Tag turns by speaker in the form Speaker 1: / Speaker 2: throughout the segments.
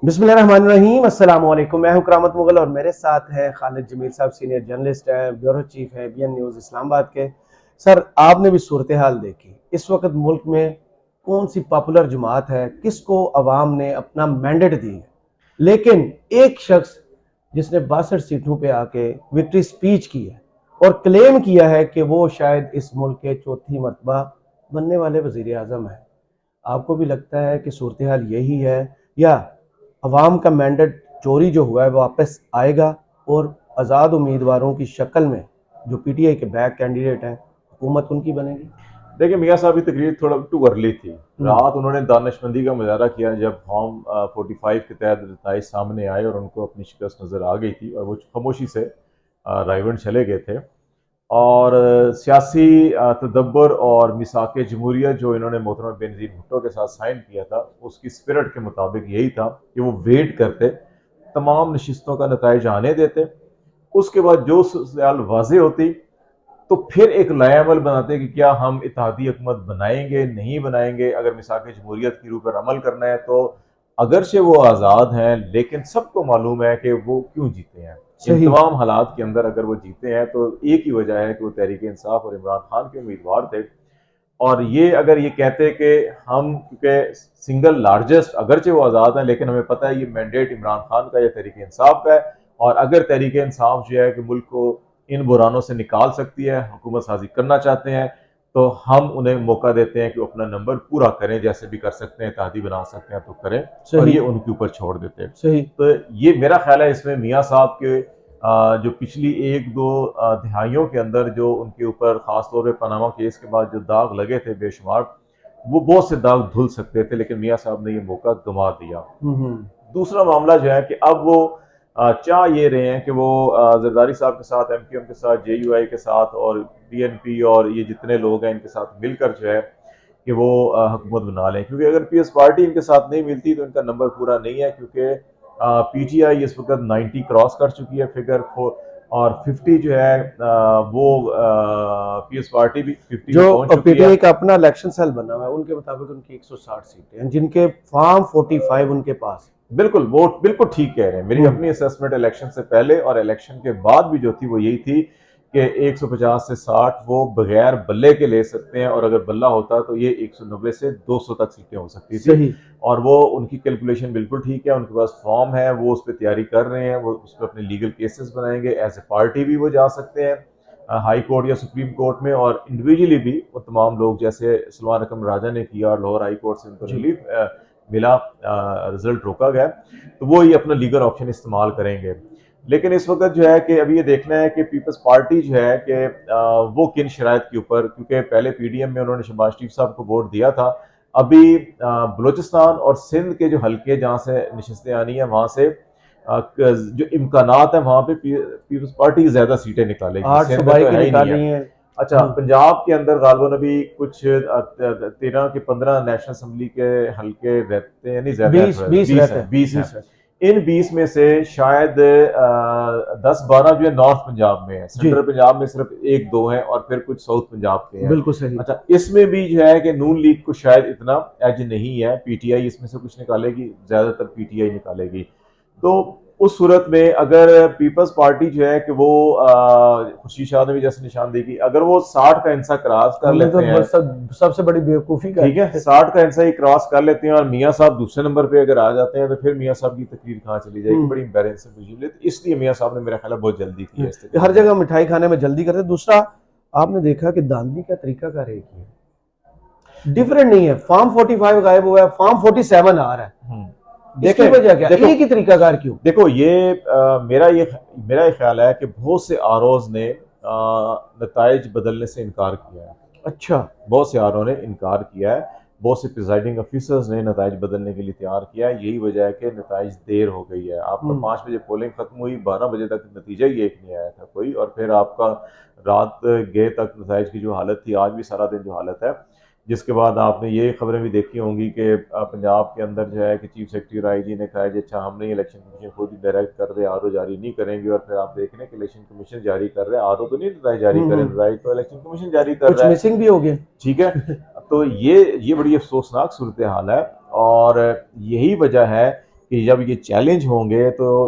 Speaker 1: बिस्मिल्लाहिर्रहमानिर्रहीम, अस्सलाम वालेकुम। मैं हूं करामत मुगल और मेरे साथ हैं खालिद जमील साहब, सीनियर जर्नलिस्ट हैं, ब्यूरो चीफ हैं बीएन न्यूज़ इस्लामाबाद के। सर, आपने भी सूरत हाल देखी, इस वक्त मुल्क में कौन सी पॉपुलर जमात है, किसको अवाम ने अपना मैंडेट दी है, लेकिन एक शख्स जिसने 62 सीटों पे आके विक्ट्री स्पीच की है और क्लेम किया है कि वो शायद इस मुल्क के चौथी मरतबा बनने वाले वजीर आज़म है। आपको भी लगता है कि सूरत हाल यही है, या अवाम का मैंडेट चोरी जो हुआ है वो वापस आएगा और आज़ाद उम्मीदवारों की शक्ल में जो पीटीआई के बैक कैंडिडेट हैं हुकूमत उनकी बनेगी?
Speaker 2: देखिए, मियाँ साहब की तकरीर थोड़ा टू अर्ली थी। रात उन्होंने दानिशमंदी का मुजाहरा किया जब फॉर्म 45 के तहत नताइज सामने आए और उनको अपनी शिकस्त नज़र आ गई थी और वो खामोशी से रायवन चले गए थे। और सियासी तदब्बर और मिसाक जमहूरियत जो इन्होंने मोहतरमा बेनज़ीर भुट्टो के साथ साइन किया था, उसकी स्पिरिट के मुताबिक यही था कि वो वेट करते, तमाम नशिस्तों का नताइज आने देते, उसके बाद जो सूरत वाज़े होती तो फिर एक लाएमल बनाते कि क्या हम इत्तेहादी हुकूमत बनाएंगे नहीं बनाएंगे। अगर मिसाक जमहूरियत की रूह पर अमल करना है तो अगरचे वो आज़ाद हैं, लेकिन सबको मालूम है कि वो क्यों जीते हैं। इन
Speaker 1: सही।
Speaker 2: तमाम हालात के अंदर अगर वो जीते हैं तो एक ही वजह है कि वो तहरीक इंसाफ और इमरान खान के उम्मीदवार थे। और ये अगर ये कहते कि हम क्योंकि सिंगल लार्जेस्ट, अगरचे वो आज़ाद हैं, लेकिन हमें पता है ये मैंडेट इमरान खान का या तहरीक इंसाफ का है, और अगर तहरीक इंसाफ जो है कि मुल्क को इन बुरानों से निकाल सकती है, हुकूमत साजी करना चाहते हैं, तो हम उन्हें मौका देते हैं कि वो अपना नंबर पूरा करें, जैसे भी कर सकते हैं, इत्तेहादी बना सकते हैं तो करें, और
Speaker 1: सही।
Speaker 2: ये उनके ऊपर छोड़ देते हैं।
Speaker 1: सही।
Speaker 2: तो ये मेरा ख्याल है इसमें मियाँ साहब के जो पिछली एक दो दिहाइयों के अंदर जो उनके ऊपर खासतौर पर पनामा केस के बाद जो दाग लगे थे बेशुमार, वो बहुत से दाग धुल सकते थे, लेकिन मियाँ साहब ने ये मौका गंवा दिया।
Speaker 1: हम्म।
Speaker 2: दूसरा मामला जो है कि अब वो चाह ये रहे हैं कि वो जरदारी साहब के साथ, एमक्यूएम के साथ, जेयूआई के साथ और बीएनपी और ये जितने लोग हैं इनके साथ मिलकर जो है कि वो हुकूमत बना लें, क्योंकि अगर पीएस पार्टी इनके साथ नहीं मिलती तो इनका नंबर पूरा नहीं है, क्योंकि पीटीआई इस वक्त 90 क्रॉस कर चुकी है फिगर को, और 50 जो है वो पीएस पार्टी भी 50
Speaker 1: जो
Speaker 2: पे पहुंच चुकी है।
Speaker 1: पीटीआई का अपना इलेक्शन सेल बना हुआ है उनके मुताबिक उनकी 160 सीटें हैं, जिनके फॉर्म 45 उनके पास
Speaker 2: बिल्कुल, वो बिल्कुल ठीक कह रहे हैं। मेरी
Speaker 1: है।
Speaker 2: अपनी असेसमेंट इलेक्शन से पहले और इलेक्शन के बाद भी जो थी वो यही थी कि 150 से 60 वो बगैर बल्ले के ले सकते हैं, और अगर बल्ला होता तो ये 190 से 200 तक सीटें हो सकती थी।
Speaker 1: सही।
Speaker 2: और वो उनकी कैलकुलेशन बिल्कुल ठीक है, उनके पास फॉर्म है, वो उस पर तैयारी कर रहे हैं, वो उस पर अपने लीगल केसेस बनाएंगे, एज ए पार्टी भी वो जा सकते हैं हाई कोर्ट या सुप्रीम कोर्ट में, और इंडिविजुअली भी वो तमाम लोग, जैसे सलमान अकरम राजा ने किया और लाहौर हाई कोर्ट से उनको
Speaker 1: जी।
Speaker 2: रिलीफ मिला, रिजल्ट रोका गया, तो वो ये अपना लीगल ऑप्शन इस्तेमाल करेंगे। लेकिन इस वक्त जो है कि अभी ये देखना है कि पीपल्स पार्टी जो है कि वो किन शराइत के ऊपर, क्योंकि पहले पीडीएम में उन्होंने शहबाज शरीफ साहब को वोट दिया था, अभी बलूचिस्तान और सिंध के जो हल्के जहाँ से नशस्तें आनी है वहाँ से जो इम्कानात है वहाँ पे पीपल्स पार्टी ज्यादा सीटें निकालेगी,
Speaker 1: 8
Speaker 2: सिंध में
Speaker 1: सूबाई
Speaker 2: तो
Speaker 1: की
Speaker 2: है ही नहीं
Speaker 1: निकाली
Speaker 2: है।
Speaker 1: है।
Speaker 2: अच्छा, पंजाब के अंदर गालबन अभी कुछ 13 के 15 नेशनल असम्बली के हल्के रहते हैं, नहीं ज्यादा है,
Speaker 1: 20
Speaker 2: थोड़ा
Speaker 1: 20
Speaker 2: 20
Speaker 1: रहते
Speaker 2: है,
Speaker 1: हैं,
Speaker 2: 20 है।
Speaker 1: 20 रहते
Speaker 2: इन 20 में से शायद 10-12 जो है नॉर्थ पंजाब में है,
Speaker 1: हैं। जी।
Speaker 2: सेंट्रल पंजाब में सिर्फ एक दो है, और फिर कुछ साउथ पंजाब के हैं।
Speaker 1: बिल्कुल सही।
Speaker 2: अच्छा, इसमें भी जो है कि नून लीग को शायद इतना एज नहीं है, पीटीआई इसमें से कुछ निकालेगी, ज्यादातर पीटीआई निकालेगी। तो उस सूरत में अगर पीपल्स पार्टी जो है कि वो खुर्शीद शाह ने भी जैसे निशानदेही की, अगर वो 60 का इंसा क्रॉस कर
Speaker 1: हमने तो
Speaker 2: लेते हैं,
Speaker 1: सबसे बड़ी बेवकूफ़ी कर
Speaker 2: ठीक है,
Speaker 1: दी है।
Speaker 2: 60 का इंसा ही क्रॉस कर लेते हैं और मियाँ साहब दूसरे नंबर पे अगर आ जाते हैं, तो फिर मियाँ साहब की तकरीर कहाँ चली जाएगी, बड़ी एम्बैरेसिंग विजुअल है। तो इसलिए मियाँ साहब ने मेरा ख्याल है बहुत जल्दी की है इस
Speaker 1: हर
Speaker 2: तकरीर में।
Speaker 1: जगह मिठाई खाने में जल्दी करते। दूसरा, आपने देखा कि धांधली का तरीका कार एक ही है, डिफरेंट नहीं है। फॉर्म 45 गायब हुआ है, फॉर्म 47 आ रहा है। इसकी
Speaker 2: देखें,
Speaker 1: वजह क्या,
Speaker 2: देखो
Speaker 1: एक ही तरीका कार क्यों?
Speaker 2: देखो ये मेरा ये ख्याल है कि बहुत से आरओज ने नताइज बदलने से इनकार किया है।
Speaker 1: अच्छा।
Speaker 2: बहुत से आरओ ने इनकार किया है, बहुत से प्रिजाइडिंग ऑफिसर्स ने नताइज बदलने के लिए तैयार किया है। यही वजह है कि नताइज देर हो गई है। आपका 5 बजे पोलिंग खत्म हुई, 12 बजे तक नतीजा ही एक नहीं आया था कोई, और फिर आपका रात गए तक नताइज की जो हालत थी, आज भी सारा दिन जो हालत है। जिसके बाद आपने ये खबरें भी देखी होंगी कि पंजाब के अंदर जो है कि चीफ सेक्रेटरी राय जी ने कहा है कि अच्छा हम नहीं, इलेक्शन कमीशन खुद ही डायरेक्ट कर रहे, आरओ जारी नहीं करेंगे, और फिर आप देख रहे हैं कि इलेक्शन कमीशन जारी कर रहे हैं, आरओ तो नहीं नताइज जारी करें, नताइज तो इलेक्शन कमीशन जारी कर
Speaker 1: कुछ
Speaker 2: रहा है।
Speaker 1: मिसिंग भी हो गए।
Speaker 2: ठीक है, तो ये बड़ी अफसोसनाक सूरत हाल है, और यही वजह है कि जब ये चैलेंज होंगे तो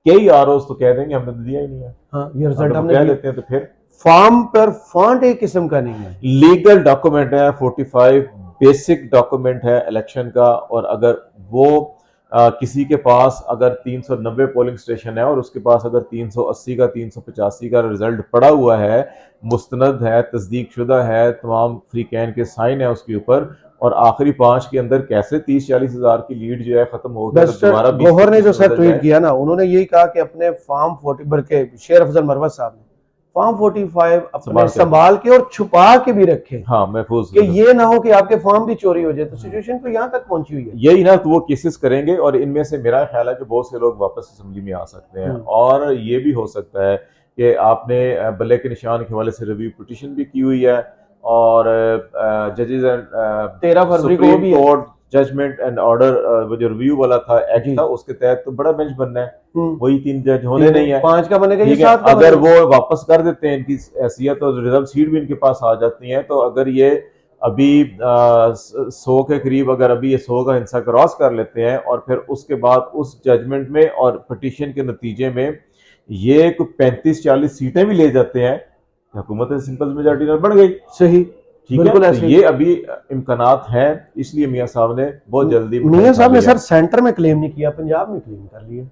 Speaker 2: कई आरओ तो कह देंगे हमने तो दिया ही नहीं है।
Speaker 1: हाँ, ये रिजल्ट
Speaker 2: अगर वो
Speaker 1: हमने
Speaker 2: कह
Speaker 1: दिया।
Speaker 2: देते हैं तो फिर
Speaker 1: फॉर्म पर फॉन्ट एक किस्म का नहीं है,
Speaker 2: लीगल डॉक्यूमेंट है 45 बेसिक डॉक्यूमेंट है इलेक्शन का। और अगर वो किसी के पास अगर 390 पोलिंग स्टेशन है और उसके पास अगर 380 का 385 का रिजल्ट पड़ा हुआ है, मुस्तनद है, तस्दीक शुदा है, तमाम फ्री कैन के साइन है उसके ऊपर, और आखिरी 5 के अंदर कैसे 30-40 हजार की लीड जो है खत्म हो गया तो दोबारा
Speaker 1: बैरिस्टर गौहर ने जो
Speaker 2: 20-25
Speaker 1: सर
Speaker 2: बदल
Speaker 1: ट्वीट
Speaker 2: जाए।
Speaker 1: किया ना, उन्होंने यही कहा कि अपने फॉर्म 40 बल्कि शेर अफजल मरवत साहब ने फॉर्म 45 अपने संभाल के और छुपा के भी रखे
Speaker 2: हाँ महफूज
Speaker 1: कि ये ना हो कि आपके फॉर्म भी चोरी हो जाए। तो सिचुएशन तो यहाँ तक पहुंची हुई है।
Speaker 2: यही ना, तो वो केसेस करेंगे और इनमें से मेरा ख्याल है कि बहुत से लोग वापस असेंबली में आ सकते हैं। और ये भी हो सकता है कि आपने बल्ले के निशान के हवाले से रिव्यू पिटीशन भी की हुई है और जजेस
Speaker 1: 13 फरवरी को वो
Speaker 2: सुप्रीम
Speaker 1: भी है।
Speaker 2: कोर्ट जजमेंट एंड ऑर्डर वो जो रिव्यू वाला था एक्ट
Speaker 1: जी।
Speaker 2: था उसके तहत तो बड़ा बेंच बनना है, वही 3 जज होने नहीं है।
Speaker 1: 5 का बनेगा, ये
Speaker 2: ठीक है,
Speaker 1: 7 का
Speaker 2: अगर
Speaker 1: बनेगा।
Speaker 2: वो वापस कर देते हैं इनकी हैसियत और रिजर्व सीट भी इनके पास आ जाती है, तो अगर ये अभी 100 के करीब अगर अभी ये 100 का हिस्सा क्रॉस कर लेते हैं और फिर उसके बाद उस जजमेंट में और पिटीशन के नतीजे में ये 35-40 सीटें भी ले जाते हैं, हुकूमत सिंपल मेजॉरिटी बढ़ गई।
Speaker 1: सही,
Speaker 2: ठीक है,
Speaker 1: बिल्कुल
Speaker 2: तो
Speaker 1: ऐसे
Speaker 2: ये अभी इम्कानात हैं। इसलिए मियां साहब ने बहुत जल्दी
Speaker 1: मियां साहब ने
Speaker 2: लिया।
Speaker 1: सर सेंटर में क्लेम नहीं किया, पंजाब में क्लेम कर लिया।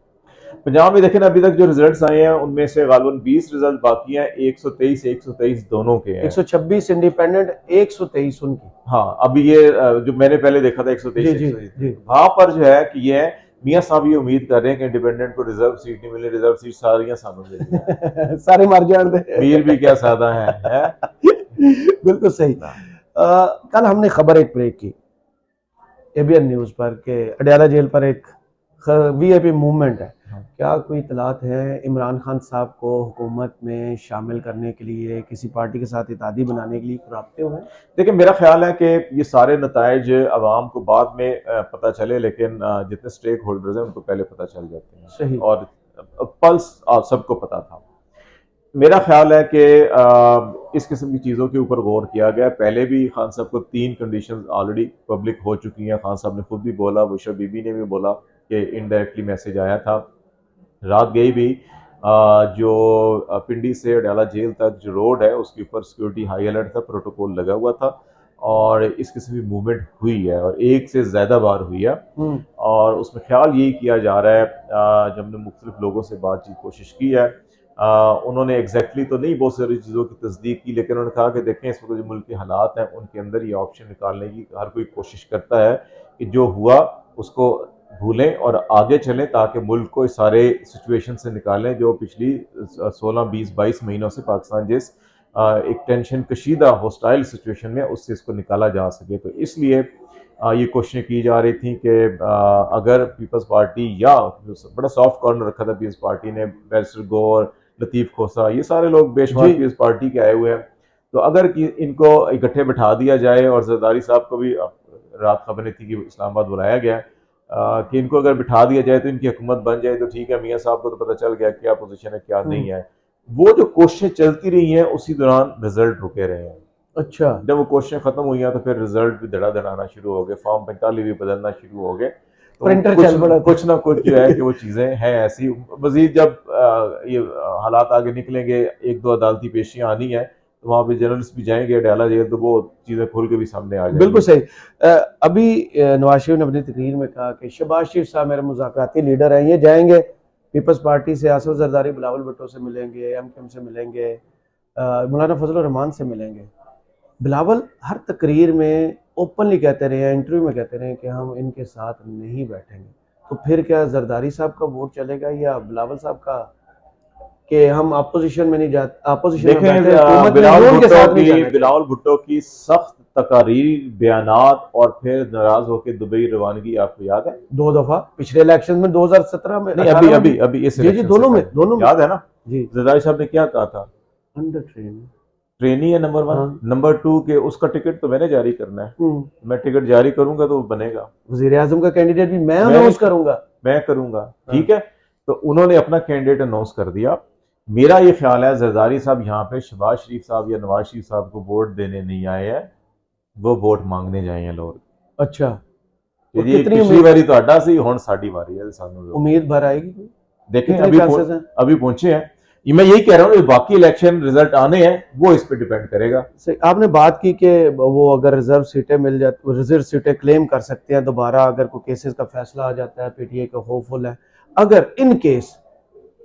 Speaker 2: पंजाब में देखें ना, अभी तक जो रिजल्ट्स आए हैं उनमें से गालबन 20 रिजल्ट बाकी हैं, 123 दोनों के हैं।
Speaker 1: 126 इंडिपेंडेंट, 123 उनकी।
Speaker 2: हाँ, अभी ये जो मैंने पहले देखा था 123
Speaker 1: जी,
Speaker 2: 123
Speaker 1: जी।
Speaker 2: वहां पर जो है कि ये मियां साहब ये उम्मीद कर रहे हैं कि इंडिपेंडेंट को रिजर्व सीट नहीं मिली, रिजर्व सीट सारियां सानू मिल गई।
Speaker 1: सारे मर जान दे।
Speaker 2: मीर भी क्या सादा है?
Speaker 1: बिल्कुल सही। कल हमने खबर एक ब्रेक की एबीएन न्यूज पर कि अडयाला जेल पर एक वीआईपी मूवमेंट है। क्या कोई इतलात है इमरान खान साहब को हुकूमत में शामिल करने के लिए, किसी पार्टी के साथ इत्तेहादी बनाने के लिए राब्ते हुए?
Speaker 2: देखिए, मेरा ख्याल है कि ये सारे नताइज आवाम को बाद में पता चले, लेकिन जितने स्टेक होल्डर्स हैं उनको पहले पता चल जाते हैं।
Speaker 1: सही।
Speaker 2: और पल्स सबको पता था। मेरा ख्याल है कि इस किस्म की चीज़ों के ऊपर गौर किया गया। पहले भी खान साहब को 3 कंडीशंस ऑलरेडी पब्लिक हो चुकी हैं। खान साहब ने खुद भी बोला, बुशरा बीबी ने भी बोला कि इनडायरेक्टली मैसेज आया था। रात गई भी जो पिंडी से अडयाला जेल तक जो रोड है उसके ऊपर सिक्योरिटी हाई अलर्ट था, प्रोटोकॉल लगा हुआ था और इस किस्म की मूवमेंट हुई है और एक से ज़्यादा बार हुई है। और उसमें ख्याल यही किया जा रहा है, जब हमने मुख्तलिफ लोगों से बातचीत कोशिश की है, उन्होंने एग्जैक्टली तो नहीं बहुत सारी चीज़ों की तस्दीक की, लेकिन उन्होंने कहा कि देखें इस वक्त जो मुल्क के हालात हैं उनके अंदर ये ऑप्शन निकालने की हर कोई कोशिश करता है कि जो हुआ उसको भूलें और आगे चलें ताकि मुल्क को इस सारे सिचुएशन से निकालें जो पिछली 16, 20, 22 महीनों से पाकिस्तान जिस एक टेंशन कशीदा हॉस्टाइल सिचुएशन में उससे इसको निकाला जा सके। तो इसलिए ये कोशिशें की जा रही थी कि अगर पीपल्स पार्टी या बड़ा सॉफ्ट कॉर्नर रखा था पीपल्स पार्टी ने, बैरिस्टर गौर, लतीफ़ खोसा, ये सारे लोग बेशुमार पीपल्स पार्टी के आए हुए हैं, तो अगर इनको इकट्ठे बिठा दिया जाए और जरदारी साहब को भी रात खबर थी कि इस्लामाबाद बुलाया गया कि इनको अगर बिठा दिया जाए तो इनकी हुकूमत बन जाए तो ठीक है, मियां साहब को तो पता चल गया क्या पोजीशन है क्या नहीं है। वो जो कोशिशें चलती रही हैं उसी दौरान रिजल्ट रुके रहे हैं।
Speaker 1: अच्छा,
Speaker 2: जब वो कोशिशें खत्म हुई हैं तो फिर रिजल्ट भी धड़ा आना शुरू हो गए, फॉर्म 45 भी बदलना शुरू हो गए। तो
Speaker 1: प्रिंटर चल पड़ा,
Speaker 2: कुछ ना कुछ जो है कि वो चीज़ें हैं ऐसी। मजीद जब ये हालात आगे निकलेंगे, 1-2 अदालती पेशियां आनी है तो वहाँ पे जर्नलिस्ट भी जाएंगे अडयाला जेल, तो वो चीज़ें खुल के भी सामने आ जाएंगी।
Speaker 1: बिल्कुल सही। अभी नवाज शरीफ ने अपनी तकरीर में कहा कि शहबाज शरीफ साहब मेरे मुज़ाकराती लीडर हैं, ये जाएंगे पीपल्स पार्टी से, आसिफ जरदारी, बिलावल भुट्टो से मिलेंगे, एमकेएम से मिलेंगे, मौलाना फजल रहमान से मिलेंगे। बिलावल हर तकरीर में ओपनली कहते रहे हैं, इंटरव्यू में कहते रहे कि हम इनके साथ नहीं बैठेंगे। तो फिर क्या जरदारी साहब का वोट चलेगा या बिलावल साहब का कि हम अपोजिशन में नहीं जाते, अपोजिशन में बैठे, हुकूमत में हूं, उनके साथ नहीं जाना चाहिए?
Speaker 2: बिलावल भुट्टो की सख्त तकारीर, बयानात और फिर नाराज होकर दुबई रवानगी आपको याद है?
Speaker 1: 2 दफा पिछले इलेक्शन में 2017 में,
Speaker 2: नहीं,
Speaker 1: 18
Speaker 2: अभी इस
Speaker 1: जी
Speaker 2: इलेक्शन
Speaker 1: दोनों
Speaker 2: से
Speaker 1: में, दोनों में
Speaker 2: याद है ना?
Speaker 1: जी।
Speaker 2: जरदारी साहब ने क्या कहा था?
Speaker 1: अंडर ट्रेन
Speaker 2: ट्रेनी है नंबर 1, नंबर 2 के उसका टिकट तो मैंने जारी करना है, मैं टिकट जारी करूंगा तो वो बनेगा।
Speaker 1: वजीर आजम का कैंडिडेट भी मैं अनाउंस करूंगा,
Speaker 2: मैं करूंगा, ठीक है। तो उन्होंने अपना कैंडिडेट अनाउंस कर दिया। मेरा ये ख्याल है जरदारी साहब यहाँ पे शहबाज शरीफ साहब या नवाज शरीफ साहब को वोट देने नहीं आए हैं, वो वोट मांगने जाए हैं लोग।
Speaker 1: अच्छा, और
Speaker 2: जी
Speaker 1: कितनी
Speaker 2: पिछली बारी ਤੁਹਾਡਾ ਸੀ ਹੁਣ ਸਾਡੀ ਵਾਰੀ है ਸਾਨੂੰ
Speaker 1: उम्मीद भर आएगी?
Speaker 2: देखें
Speaker 1: कितने
Speaker 2: अभी
Speaker 1: chances हैं?
Speaker 2: अभी पहुंचे हैं ये मैं यही कह रहा हूँ बाकी इलेक्शन रिजल्ट आने हैं वो इस पे डिपेंड करेगा।
Speaker 1: सही, आपने बात की कि वो अगर रिजर्व सीटें मिल जाती, रिजर्व सीटें क्लेम कर सकते हैं दोबारा, अगर कोई केसेस का फैसला आ जाता है, पीटीआई का होपफुल है। अगर इन केस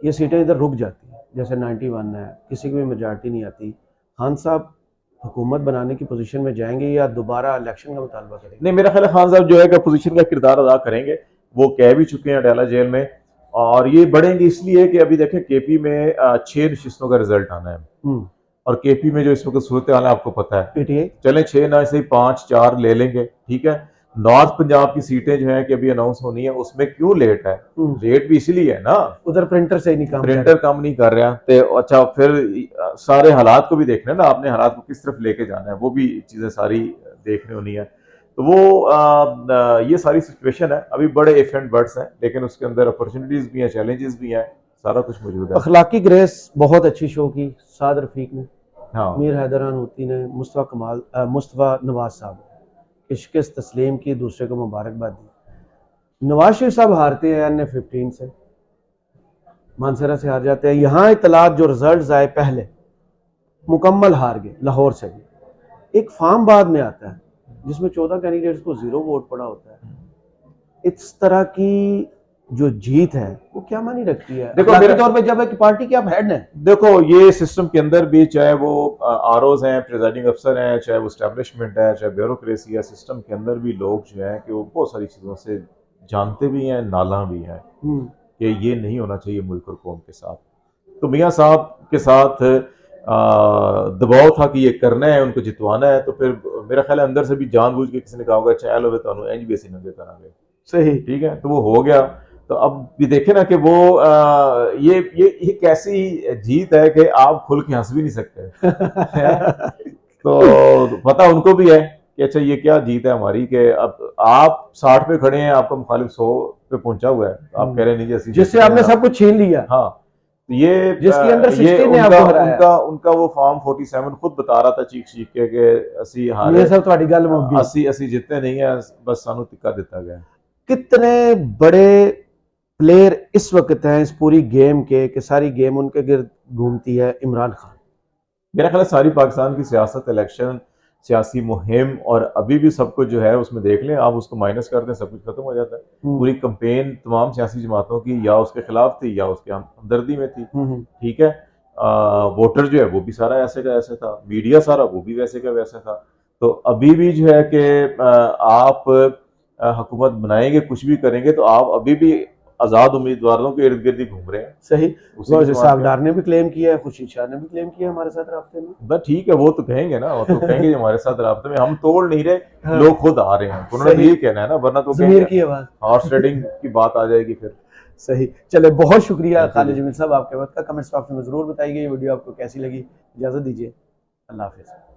Speaker 1: ये सीटें इधर रुक जाती हैं, जैसे 91 है, किसी की भी मेजॉरिटी नहीं आती, खान साहब हुकूमत बनाने की पोजीशन में जाएंगे या दोबारा इलेक्शन का मुतालबा करेंगे?
Speaker 2: नहीं मेरा ख्याल है खान साहब जो है कि अपोजिशन का किरदार अदा करेंगे, वो कह भी चुके हैं अडाला जेल में, और ये बढ़ेंगे इसलिए कि अभी देखें केपी में 6 नशिस्तों का रिजल्ट आना है और केपी में जो इस वक्त सूरत हाल है आपको पता है,
Speaker 1: पीटीआई
Speaker 2: चलें 6 ना से 5-4 ले लेंगे, ठीक है। नॉर्थ पंजाब की सीटें जो हैं कि अभी अनाउंस होनी है, उसमें क्यों लेट है? लेट भी इसलिए है ना,
Speaker 1: उधर प्रिंटर से ही नहीं काम कर
Speaker 2: प्रिंटर काम नहीं कर रहा। तो अच्छा फिर सारे हालात को भी देखना है ना आपने, हालात को किस तरफ लेके जाना है, वो भी चीजें सारी देखने होनी है। तो वो ये सारी सिचुएशन है, अभी बड़े इफ एंड बट्स हैं, लेकिन उसके अंदर अपॉर्चुनिटीज भी हैं, चैलेंजेस भी हैं, सारा कुछ मौजूद है।
Speaker 1: अखलाकी ग्रेस बहुत अच्छी शो की साद रफीक ने,
Speaker 2: हाँ
Speaker 1: मीर हैदरान होती ने, मुस्तफ़ा नवाज साहब शिकस्त तस्लीम की, दूसरे को मुबारकबाद दी। नवाज शरीफ साहब हारते हैं NA-15 से, मानसरा से हार जाते हैं। यहाँ इतलात जो रिजल्ट आए पहले मुकम्मल हार गए लाहौर से भी। एक फार्म बाद में आता है जिसमें 14 कैंडिडेट्स को 0 वोट पड़ा होता है। इस तरह की जो जीत है वो क्या मानी रखती है
Speaker 2: देखो
Speaker 1: अखलाकी
Speaker 2: मेरा-
Speaker 1: तौर पे, जब एक पार्टी के आप हेड हैं?
Speaker 2: देखो ये सिस्टम के अंदर भी चाहे वो आरओज हैं, प्रिजाइडिंग अफसर हैं, चाहे वो एस्टेब्लिशमेंट है, चाहे ब्यूरोक्रेसी है, सिस्टम के अंदर भी लोग जो हैं कि वो बहुत सारी चीज़ों से जानते भी हैं, नाला भी हैं कि ये नहीं होना चाहिए मुल्क और कौम के साथ। तो मियाँ साहब के साथ दबाव था कि ये करना है, उनको जितवाना है, तो फिर मेरा ख्याल है अंदर से भी जानबूझ के किसी ने कहा होगा चाहे लो तो एंज भी ऐसी नंगे करांगे,
Speaker 1: सही,
Speaker 2: ठीक है, तो वो हो गया। तो अब ये देखे ना कि वो ये कैसी जीत है कि आप खुल के हंस भी नहीं सकते तो पता उनको भी है कि अच्छा ये क्या जीत है हमारी, कि अब आप 60 पे खड़े हैं, आपका मुखालिफ 100 पे पहुंचा हुआ है, आप कह रहे नहीं जैसे
Speaker 1: जिससे आपने सब कुछ छीन लिया।
Speaker 2: हाँ, तो ये
Speaker 1: जिसके अंदर 60 ने
Speaker 2: उनका
Speaker 1: आपको हराया।
Speaker 2: उनका वो फॉर्म 47 खुद बता रहा था चीख चीख के कि असी हारे,
Speaker 1: ये सब तुम्हारी गल मुक गई।
Speaker 2: असी जितने नहीं है, बस सानू टिक्का दिता गया।
Speaker 1: कितने बड़े प्लेयर इस वक्त हैं इस पूरी गेम के कि सारी गेम उनके गिर्द घूमती है? इमरान खान।
Speaker 2: मेरा ख्याल है सारी पाकिस्तान की सियासत, इलेक्शन, सियासी मुहिम और अभी भी सब कुछ जो है उसमें देख लें आप, उसको माइनस कर दें, सब कुछ खत्म हो जाता है। पूरी कंपेन तमाम सियासी जमातों की या उसके खिलाफ थी या उसके हमदर्दी में थी, ठीक है। वोटर जो है वो भी सारा ऐसे का ऐसे था, मीडिया सारा वो भी वैसे का वैसा था। तो अभी भी जो है कि आप हुकूमत बनाएंगे, कुछ भी करेंगे, तो आप अभी भी आजाद उम्मीदवारों के इर्द गिर्द ही घूम रहे हैं।
Speaker 1: सही,
Speaker 2: उसी
Speaker 1: सावदार ने भी क्लेम किया है, खुर्शीद शाह ने भी क्लेम किया हमारे साथ राब्ते में।
Speaker 2: बस ठीक है, वो तो कहेंगे ना, वो तो कहेंगे हमारे साथ राब्ते में, हम तोड़ नहीं रहे,
Speaker 1: हाँ।
Speaker 2: लोग खुद आ रहे हैं, तो उन्होंने
Speaker 1: सही।
Speaker 2: ये कहना है ना, वरना तो
Speaker 1: ज़मीर की आवाज़,
Speaker 2: हॉर्स ट्रेडिंग की बात आ जाएगी फिर।
Speaker 1: सही, चले बहुत शुक्रिया
Speaker 2: Thank you
Speaker 1: खालिद जमील साहब आपके वक्त का। कमेंट्स बॉक्स में जरूर बताइए ये वीडियो आपको कैसी लगी। इजाजत दीजिए, अल्लाह हाफिज़।